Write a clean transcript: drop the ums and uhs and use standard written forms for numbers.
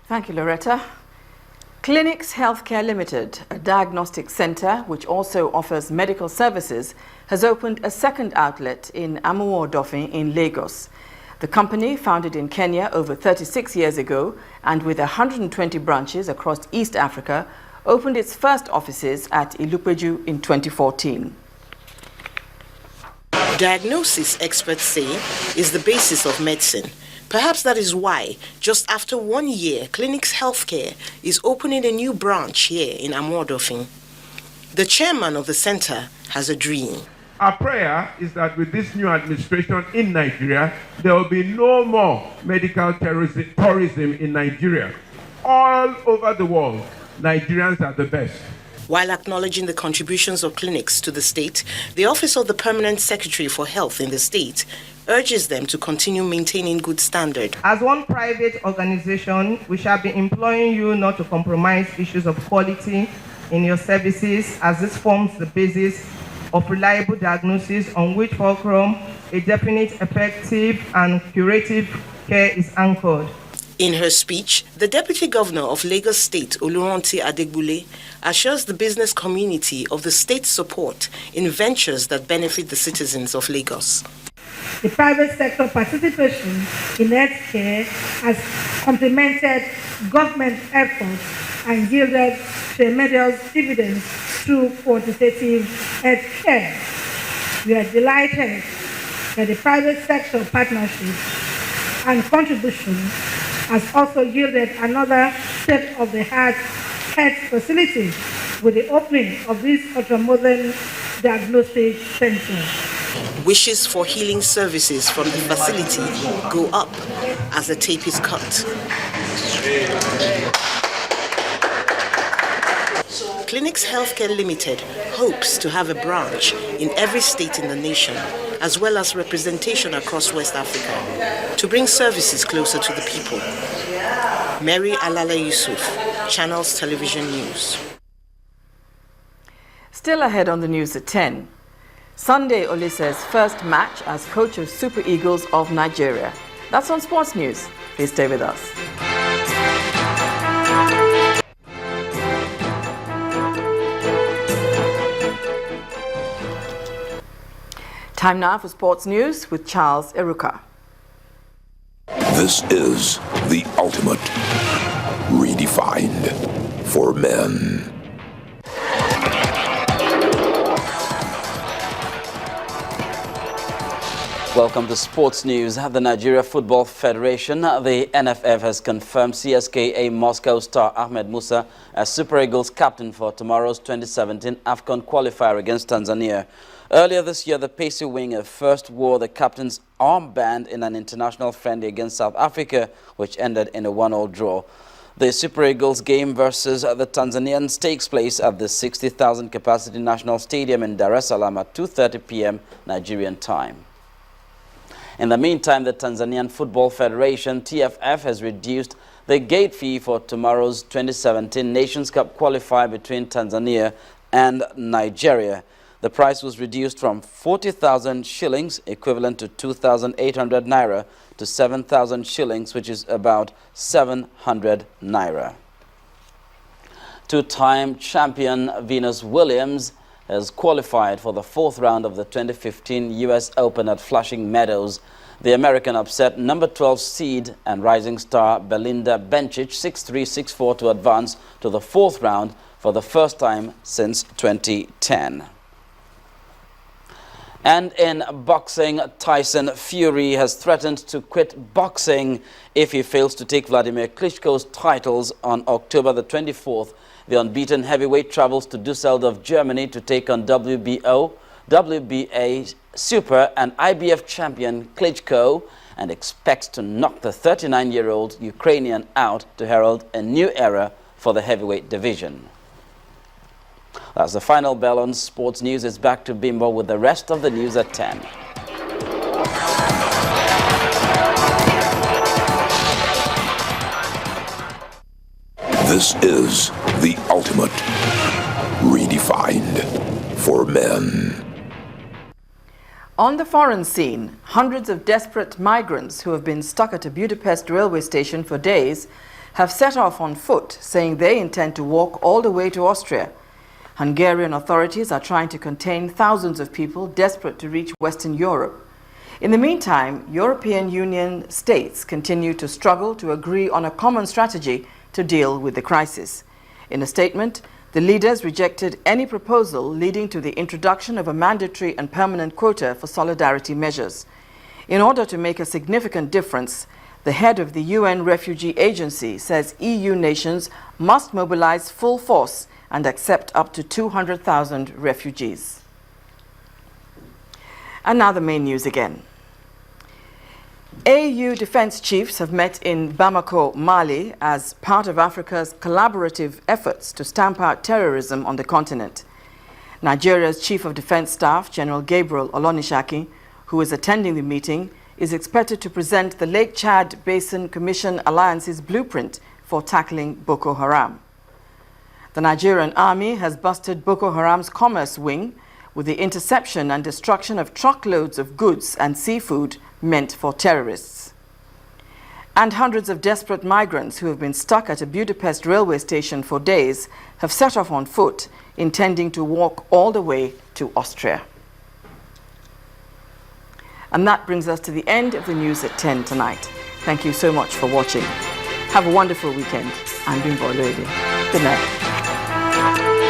Thank you, Loretta. Clinics Healthcare Limited, a diagnostic center which also offers medical services, has opened a second outlet in Amuwo-Odofin in Lagos. The company, founded in Kenya over 36 years ago and with 120 branches across East Africa, opened its first offices at Ilupeju in 2014. Diagnosis, experts say, is the basis of medicine. Perhaps that is why, just after 1 year, Clinics Healthcare is opening a new branch here in Amuwo-Odofin. The chairman of the center has a dream. Our prayer is that with this new administration in Nigeria, there will be no more medical tourism in Nigeria. All over the world, Nigerians are the best. While acknowledging the contributions of clinics to the state, the Office of the Permanent Secretary for Health in the state urges them to continue maintaining good standard. As one private organization, we shall be imploring you not to compromise issues of quality in your services, as this forms the basis of reliable diagnosis on which fulcrum a definite, effective and curative care is anchored. In her speech, the Deputy Governor of Lagos State, Oluranti Adegbule, assures the business community of the state's support in ventures that benefit the citizens of Lagos. The private sector participation in healthcare has complemented government efforts and yielded tremendous dividends through quantitative healthcare. We are delighted that the private sector partnership and contribution has also yielded another state-of-the-art health facility with the opening of this ultra-modern diagnostic center. Wishes for healing services from the facility go up as the tape is cut. Clinics Healthcare Limited hopes to have a branch in every state in the nation, as well as representation across West Africa, to bring services closer to the people. Mary Alala Yusuf, Channels Television News. Still ahead on the news at 10. Sunday Olise's first match as coach of Super Eagles of Nigeria. That's on Sports News. Please stay with us. Time now for Sports News with Charles Eruka. This is the ultimate redefined for men. Welcome to Sports News. The Nigeria Football Federation, the NFF, has confirmed CSKA Moscow star Ahmed Musa as Super Eagles captain for tomorrow's 2017 AFCON qualifier against Tanzania. Earlier this year, the pacey winger first wore the captain's armband in an international friendly against South Africa, which ended in a 1-1 draw. The Super Eagles game versus the Tanzanians takes place at the 60,000 capacity National Stadium in Dar es Salaam at 2:30 p.m. Nigerian time. In the meantime, the Tanzanian Football Federation, TFF, has reduced the gate fee for tomorrow's 2017 Nations Cup qualifier between Tanzania and Nigeria. The price was reduced from 40,000 shillings, equivalent to 2,800 naira, to 7,000 shillings, which is about 700 naira. Two-time champion Venus Williams has qualified for the fourth round of the 2015 U.S. Open at Flushing Meadows. The American upset number 12 seed and rising star Belinda Bencic 6-3, 6-4 to advance to the fourth round for the first time since 2010. And in boxing, Tyson Fury has threatened to quit boxing if he fails to take Vladimir Klitschko's titles on October the 24th. The unbeaten heavyweight travels to Dusseldorf, Germany to take on WBO, WBA Super and IBF champion Klitschko and expects to knock the 39-year-old Ukrainian out to herald a new era for the heavyweight division. That's the final bell on Sports News. It's back to Bimbo with the rest of the news at 10. This is the ultimate redefined for men. On the foreign scene, hundreds of desperate migrants who have been stuck at a Budapest railway station for days have set off on foot, saying they intend to walk all the way to Austria. Hungarian authorities are trying to contain thousands of people desperate to reach Western Europe. In the meantime, European Union states continue to struggle to agree on a common strategy to deal with the crisis. In a statement, the leaders rejected any proposal leading to the introduction of a mandatory and permanent quota for solidarity measures. In order to make a significant difference, the head of the UN Refugee Agency says EU nations must mobilize full force and accept up to 200,000 refugees. And now the main news again. AU defense chiefs have met in Bamako, Mali, as part of Africa's collaborative efforts to stamp out terrorism on the continent. Nigeria's Chief of Defense Staff, General Gabriel Olonishaki, who is attending the meeting, is expected to present the Lake Chad Basin Commission Alliance's blueprint for tackling Boko Haram. The Nigerian army has busted Boko Haram's commerce wing with the interception and destruction of truckloads of goods and seafood meant for terrorists. And hundreds of desperate migrants who have been stuck at a Budapest railway station for days have set off on foot, intending to walk all the way to Austria. And that brings us to the end of the news at 10 tonight. Thank you so much for watching. Have a wonderful weekend. I'm Bimbo Loewe. Good night.